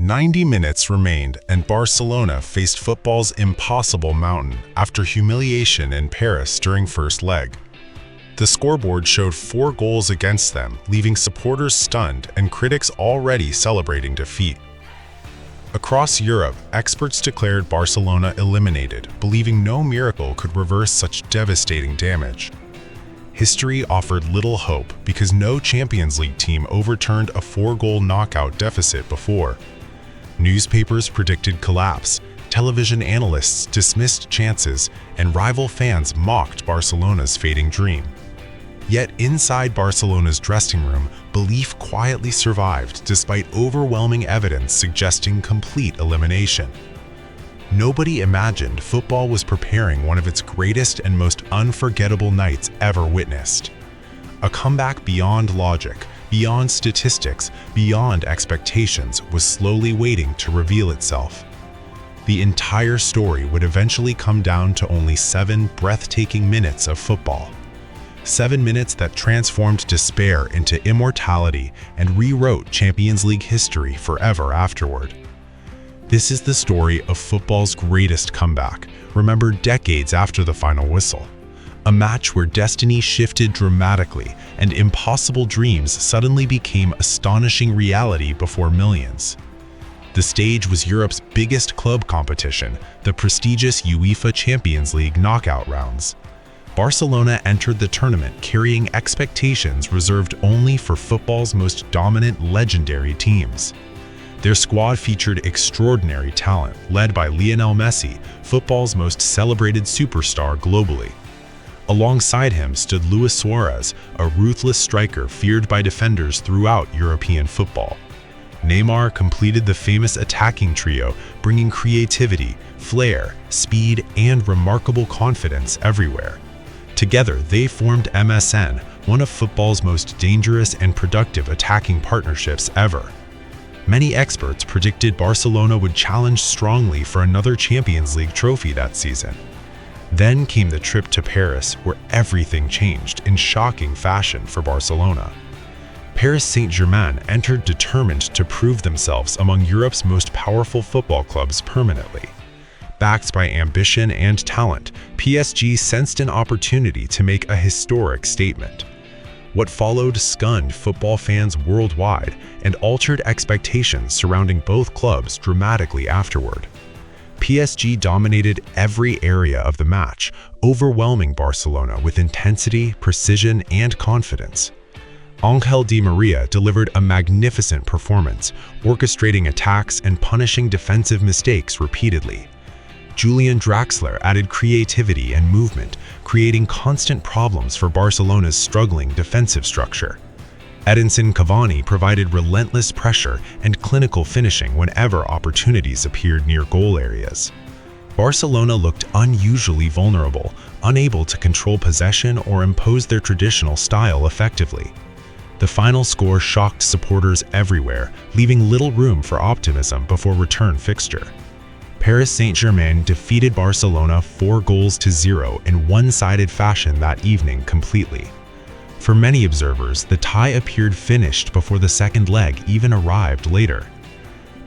90 minutes remained and Barcelona faced football's impossible mountain after humiliation in Paris during first leg. The scoreboard showed 4 goals against them, leaving supporters stunned and critics already celebrating defeat. Across Europe, experts declared Barcelona eliminated, believing no miracle could reverse such devastating damage. History offered little hope because no Champions League team overturned a 4-goal knockout deficit before. Newspapers predicted collapse, television analysts dismissed chances, and rival fans mocked Barcelona's fading dream. Yet inside Barcelona's dressing room, belief quietly survived despite overwhelming evidence suggesting complete elimination. Nobody imagined football was preparing one of its greatest and most unforgettable nights ever witnessed. A comeback beyond logic, beyond statistics, beyond expectations was slowly waiting to reveal itself. The entire story would eventually come down to only 7 breathtaking minutes of football. 7 minutes that transformed despair into immortality and rewrote Champions League history forever afterward. This is the story of football's greatest comeback, remembered decades after the final whistle. A match where destiny shifted dramatically and impossible dreams suddenly became astonishing reality before millions. The stage was Europe's biggest club competition, the prestigious UEFA Champions League knockout rounds. Barcelona entered the tournament carrying expectations reserved only for football's most dominant legendary teams. Their squad featured extraordinary talent, led by Lionel Messi, football's most celebrated superstar globally. Alongside him stood Suárez, a ruthless striker feared by defenders throughout European football. Neymar completed the famous attacking trio, bringing creativity, flair, speed, and remarkable confidence everywhere. Together, they formed MSN, one of football's most dangerous and productive attacking partnerships ever. Many experts predicted Barcelona would challenge strongly for another Champions League trophy that season. Then came the trip to Paris, where everything changed in shocking fashion for Barcelona. Paris Saint-Germain entered determined to prove themselves among Europe's most powerful football clubs permanently. Backed by ambition and talent, PSG sensed an opportunity to make a historic statement. What followed stunned football fans worldwide and altered expectations surrounding both clubs dramatically afterward. PSG dominated every area of the match, overwhelming Barcelona with intensity, precision, and confidence. Ángel Di María delivered a magnificent performance, orchestrating attacks and punishing defensive mistakes repeatedly. Julian Draxler added creativity and movement, creating constant problems for Barcelona's struggling defensive structure. Edinson Cavani provided relentless pressure and clinical finishing whenever opportunities appeared near goal areas. Barcelona looked unusually vulnerable, unable to control possession or impose their traditional style effectively. The final score shocked supporters everywhere, leaving little room for optimism before return fixture. Paris Saint-Germain defeated Barcelona 4-0 in one-sided fashion that evening completely. For many observers, the tie appeared finished before the second leg even arrived later.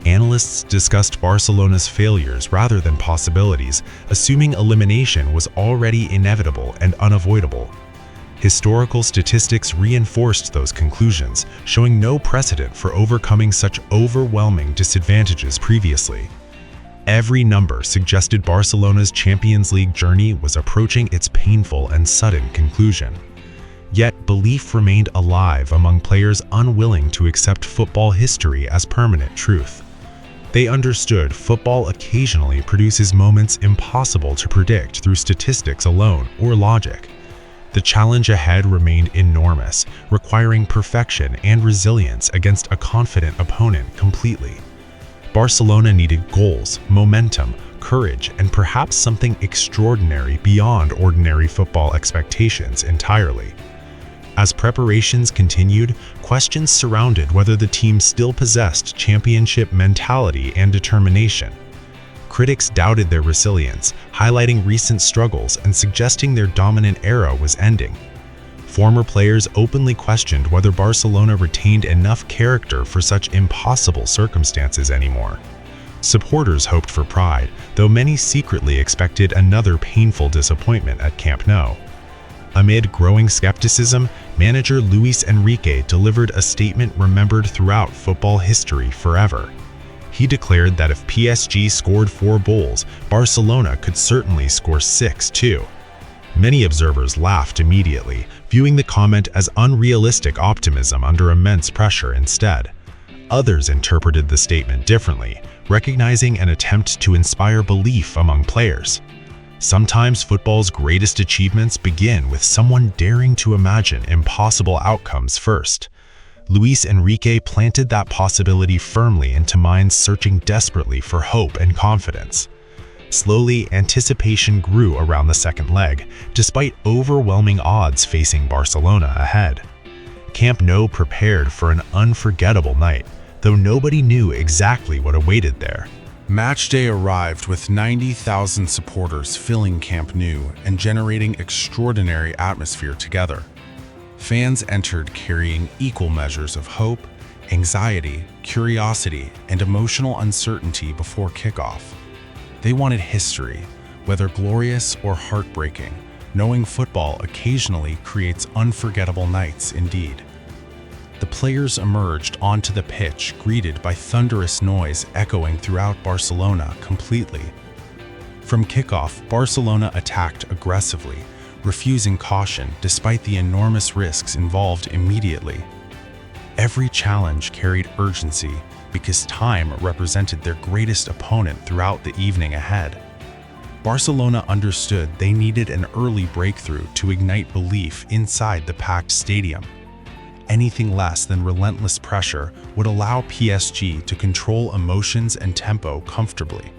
Analysts discussed Barcelona's failures rather than possibilities, assuming elimination was already inevitable and unavoidable. Historical statistics reinforced those conclusions, showing no precedent for overcoming such overwhelming disadvantages previously. Every number suggested Barcelona's Champions League journey was approaching its painful and sudden conclusion. Yet belief remained alive among players unwilling to accept football history as permanent truth. They understood football occasionally produces moments impossible to predict through statistics alone or logic. The challenge ahead remained enormous, requiring perfection and resilience against a confident opponent completely. Barcelona needed goals, momentum, courage, and perhaps something extraordinary beyond ordinary football expectations entirely. As preparations continued, questions surrounded whether the team still possessed championship mentality and determination. Critics doubted their resilience, highlighting recent struggles and suggesting their dominant era was ending. Former players openly questioned whether Barcelona retained enough character for such impossible circumstances anymore. Supporters hoped for pride, though many secretly expected another painful disappointment at Camp Nou. Amid growing skepticism, manager Luis Enrique delivered a statement remembered throughout football history forever. He declared that if PSG scored 4 goals, Barcelona could certainly score 6 too. Many observers laughed immediately, viewing the comment as unrealistic optimism under immense pressure instead. Others interpreted the statement differently, recognizing an attempt to inspire belief among players. Sometimes football's greatest achievements begin with someone daring to imagine impossible outcomes first. Luis Enrique planted that possibility firmly into minds searching desperately for hope and confidence. Slowly, anticipation grew around the second leg, despite overwhelming odds facing Barcelona ahead. Camp Nou prepared for an unforgettable night, though nobody knew exactly what awaited there. Match day arrived with 90,000 supporters filling Camp Nou and generating extraordinary atmosphere together. Fans entered carrying equal measures of hope, anxiety, curiosity, and emotional uncertainty before kickoff. They wanted history, whether glorious or heartbreaking, knowing football occasionally creates unforgettable nights indeed. The players emerged onto the pitch greeted by thunderous noise echoing throughout Barcelona completely. From kickoff, Barcelona attacked aggressively, refusing caution despite the enormous risks involved immediately. Every challenge carried urgency because time represented their greatest opponent throughout the evening ahead. Barcelona understood they needed an early breakthrough to ignite belief inside the packed stadium. Anything less than relentless pressure would allow PSG to control emotions and tempo comfortably.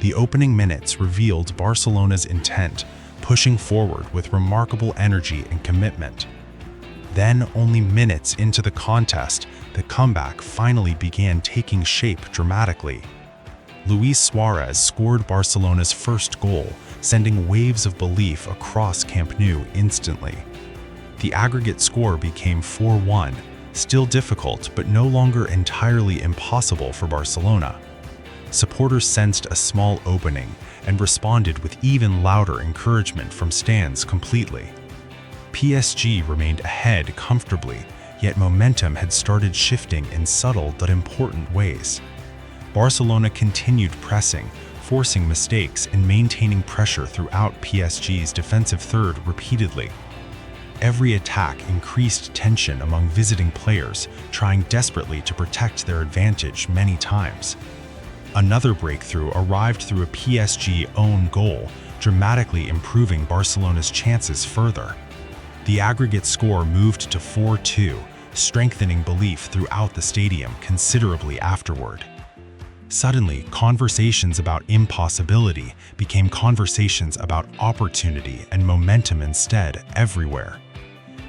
The opening minutes revealed Barcelona's intent, pushing forward with remarkable energy and commitment. Then, only minutes into the contest, the comeback finally began taking shape dramatically. Luis Suárez scored Barcelona's first goal, sending waves of belief across Camp Nou instantly. The aggregate score became 4-1, still difficult but no longer entirely impossible for Barcelona. Supporters sensed a small opening and responded with even louder encouragement from stands completely. PSG remained ahead comfortably, yet momentum had started shifting in subtle but important ways. Barcelona continued pressing, forcing mistakes and maintaining pressure throughout PSG's defensive third repeatedly. Every attack increased tension among visiting players, trying desperately to protect their advantage many times. Another breakthrough arrived through a PSG own goal, dramatically improving Barcelona's chances further. The aggregate score moved to 4-2, strengthening belief throughout the stadium considerably afterward. Suddenly, conversations about impossibility became conversations about opportunity and momentum instead everywhere.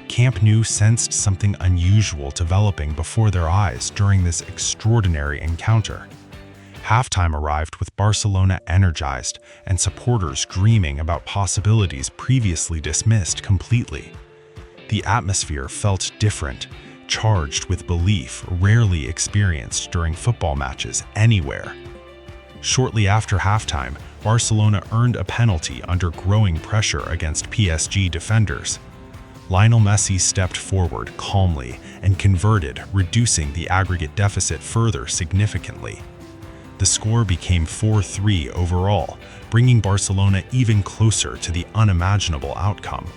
Camp Nou sensed something unusual developing before their eyes during this extraordinary encounter. Halftime arrived with Barcelona energized and supporters dreaming about possibilities previously dismissed completely. The atmosphere felt different, charged with belief rarely experienced during football matches anywhere. Shortly after halftime, Barcelona earned a penalty under growing pressure against PSG defenders. Lionel Messi stepped forward calmly and converted, reducing the aggregate deficit further significantly. The score became 4-3 overall, bringing Barcelona even closer to the unimaginable outcome.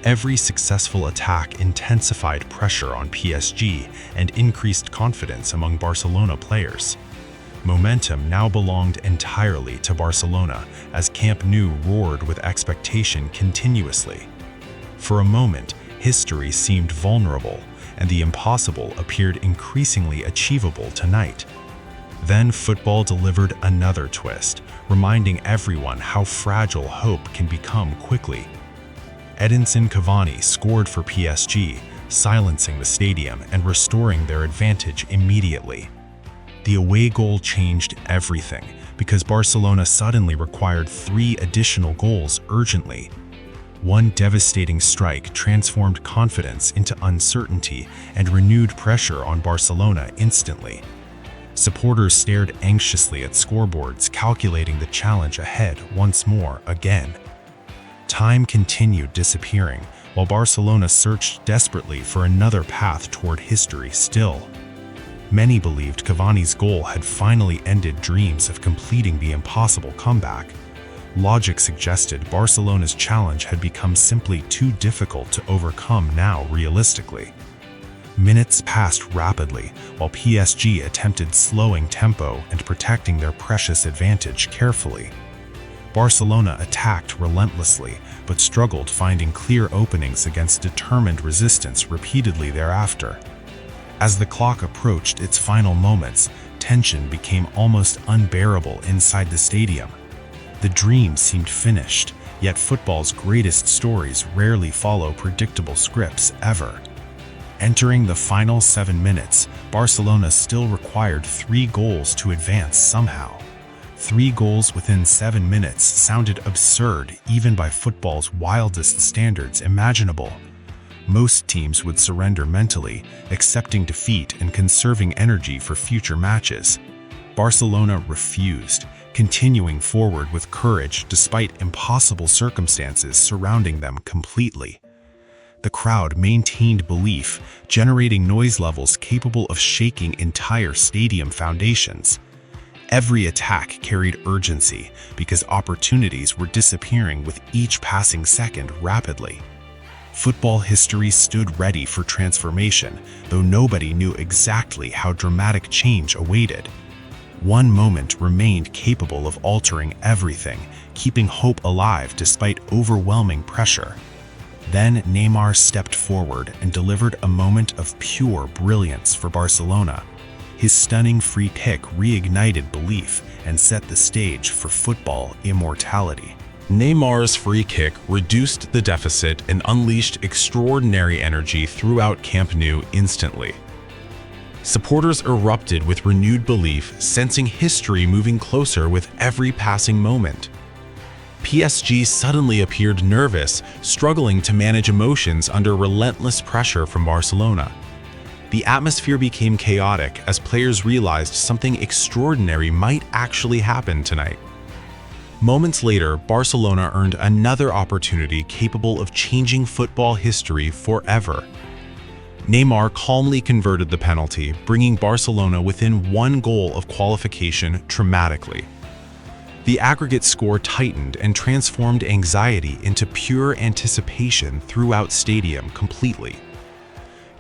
Every successful attack intensified pressure on PSG and increased confidence among Barcelona players. Momentum now belonged entirely to Barcelona as Camp Nou roared with expectation continuously. For a moment, history seemed vulnerable, and the impossible appeared increasingly achievable tonight. Then football delivered another twist, reminding everyone how fragile hope can become quickly. Edinson Cavani scored for PSG, silencing the stadium and restoring their advantage immediately. The away goal changed everything because Barcelona suddenly required 3 additional goals urgently. One devastating strike transformed confidence into uncertainty and renewed pressure on Barcelona instantly. Supporters stared anxiously at scoreboards, calculating the challenge ahead once more again. Time continued disappearing, while Barcelona searched desperately for another path toward history still. Many believed Cavani's goal had finally ended dreams of completing the impossible comeback. Logic suggested Barcelona's challenge had become simply too difficult to overcome now realistically. Minutes passed rapidly, while PSG attempted slowing tempo and protecting their precious advantage carefully. Barcelona attacked relentlessly, but struggled finding clear openings against determined resistance repeatedly thereafter. As the clock approached its final moments, tension became almost unbearable inside the stadium. The dream seemed finished, yet football's greatest stories rarely follow predictable scripts ever. Entering the final 7 minutes, Barcelona still required 3 goals to advance somehow. 3 goals within 7 minutes sounded absurd even by football's wildest standards imaginable. Most teams would surrender mentally, accepting defeat and conserving energy for future matches. Barcelona refused, continuing forward with courage despite impossible circumstances surrounding them completely. The crowd maintained belief, generating noise levels capable of shaking entire stadium foundations. Every attack carried urgency because opportunities were disappearing with each passing second rapidly. Football history stood ready for transformation, though nobody knew exactly how dramatic change awaited. One moment remained capable of altering everything, keeping hope alive despite overwhelming pressure. Then Neymar stepped forward and delivered a moment of pure brilliance for Barcelona. His stunning free kick reignited belief and set the stage for football immortality. Neymar's free kick reduced the deficit and unleashed extraordinary energy throughout Camp Nou instantly. Supporters erupted with renewed belief, sensing history moving closer with every passing moment. PSG suddenly appeared nervous, struggling to manage emotions under relentless pressure from Barcelona. The atmosphere became chaotic as players realized something extraordinary might actually happen tonight. Moments later, Barcelona earned another opportunity capable of changing football history forever. Neymar calmly converted the penalty, bringing Barcelona within 1 goal of qualification dramatically. The aggregate score tightened and transformed anxiety into pure anticipation throughout stadium completely.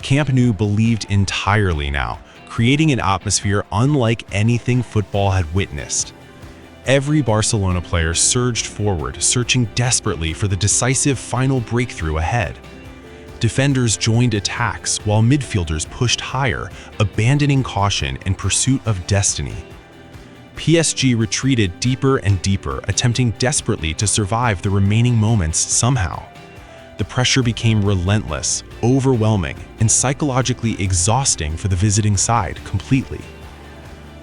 Camp Nou believed entirely now, creating an atmosphere unlike anything football had witnessed. Every Barcelona player surged forward, searching desperately for the decisive final breakthrough ahead. Defenders joined attacks while midfielders pushed higher, abandoning caution in pursuit of destiny. PSG retreated deeper and deeper, attempting desperately to survive the remaining moments somehow. The pressure became relentless, overwhelming, and psychologically exhausting for the visiting side completely.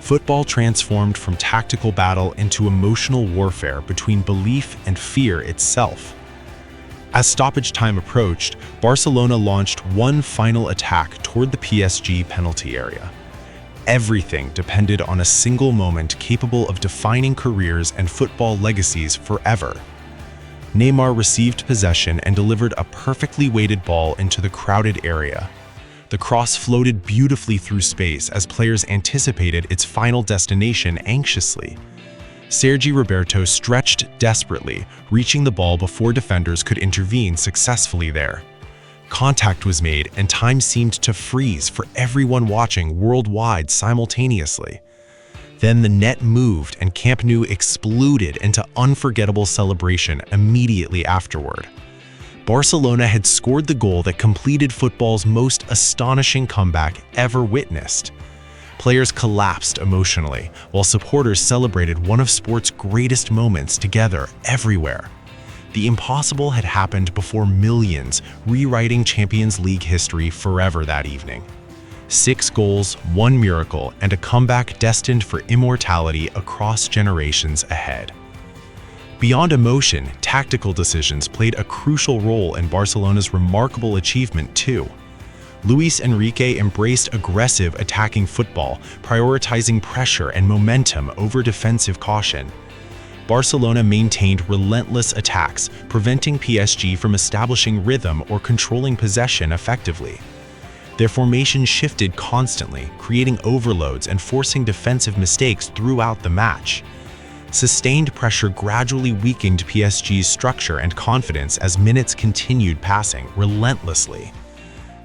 Football transformed from tactical battle into emotional warfare between belief and fear itself. As stoppage time approached, Barcelona launched one final attack toward the PSG penalty area. Everything depended on a single moment capable of defining careers and football legacies forever. Neymar received possession and delivered a perfectly weighted ball into the crowded area. The cross floated beautifully through space as players anticipated its final destination anxiously. Sergi Roberto stretched desperately, reaching the ball before defenders could intervene successfully there. Contact was made and time seemed to freeze for everyone watching worldwide simultaneously. Then the net moved and Camp Nou exploded into unforgettable celebration immediately afterward. Barcelona had scored the goal that completed football's most astonishing comeback ever witnessed. Players collapsed emotionally, while supporters celebrated one of sport's greatest moments together everywhere. The impossible had happened before millions, rewriting Champions League history forever that evening. 6 goals, 1 miracle, and a comeback destined for immortality across generations ahead. Beyond emotion, tactical decisions played a crucial role in Barcelona's remarkable achievement too. Luis Enrique embraced aggressive attacking football, prioritizing pressure and momentum over defensive caution. Barcelona maintained relentless attacks, preventing PSG from establishing rhythm or controlling possession effectively. Their formation shifted constantly, creating overloads and forcing defensive mistakes throughout the match. Sustained pressure gradually weakened PSG's structure and confidence as minutes continued passing relentlessly.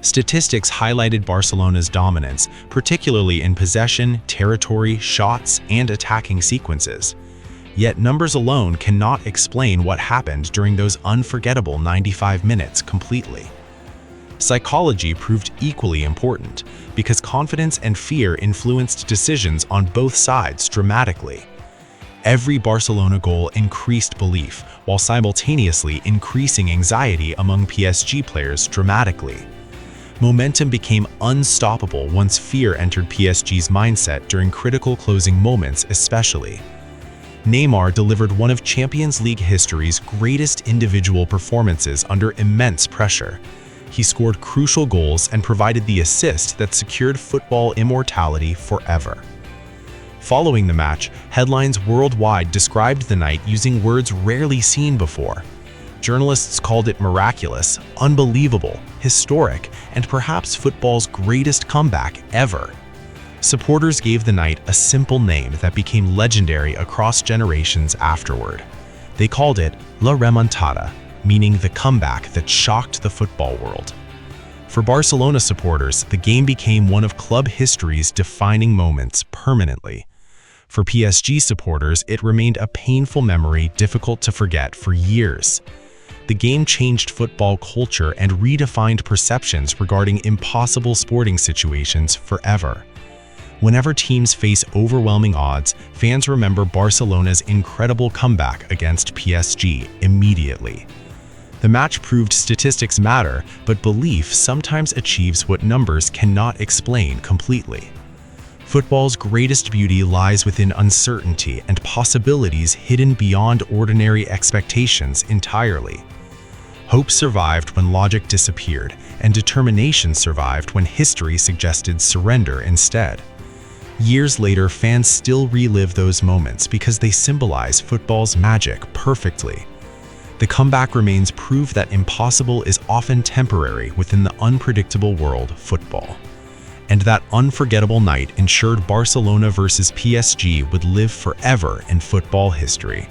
Statistics highlighted Barcelona's dominance, particularly in possession, territory, shots, and attacking sequences. Yet numbers alone cannot explain what happened during those unforgettable 95 minutes completely. Psychology proved equally important, because confidence and fear influenced decisions on both sides dramatically. Every Barcelona goal increased belief, while simultaneously increasing anxiety among PSG players dramatically. Momentum became unstoppable once fear entered PSG's mindset during critical closing moments especially. Neymar delivered one of Champions League history's greatest individual performances under immense pressure. He scored crucial goals and provided the assist that secured football immortality forever. Following the match, headlines worldwide described the night using words rarely seen before. Journalists called it miraculous, unbelievable, historic, and perhaps football's greatest comeback ever. Supporters gave the night a simple name that became legendary across generations afterward. They called it La Remontada, meaning the comeback that shocked the football world. For Barcelona supporters, the game became one of club history's defining moments permanently. For PSG supporters, it remained a painful memory difficult to forget for years. The game changed football culture and redefined perceptions regarding impossible sporting situations forever. Whenever teams face overwhelming odds, fans remember Barcelona's incredible comeback against PSG immediately. The match proved statistics matter, but belief sometimes achieves what numbers cannot explain completely. Football's greatest beauty lies within uncertainty and possibilities hidden beyond ordinary expectations entirely. Hope survived when logic disappeared, and determination survived when history suggested surrender instead. Years later, fans still relive those moments because they symbolize football's magic perfectly. The comeback remains proof that impossible is often temporary within the unpredictable world of football. And that unforgettable night ensured Barcelona versus PSG would live forever in football history.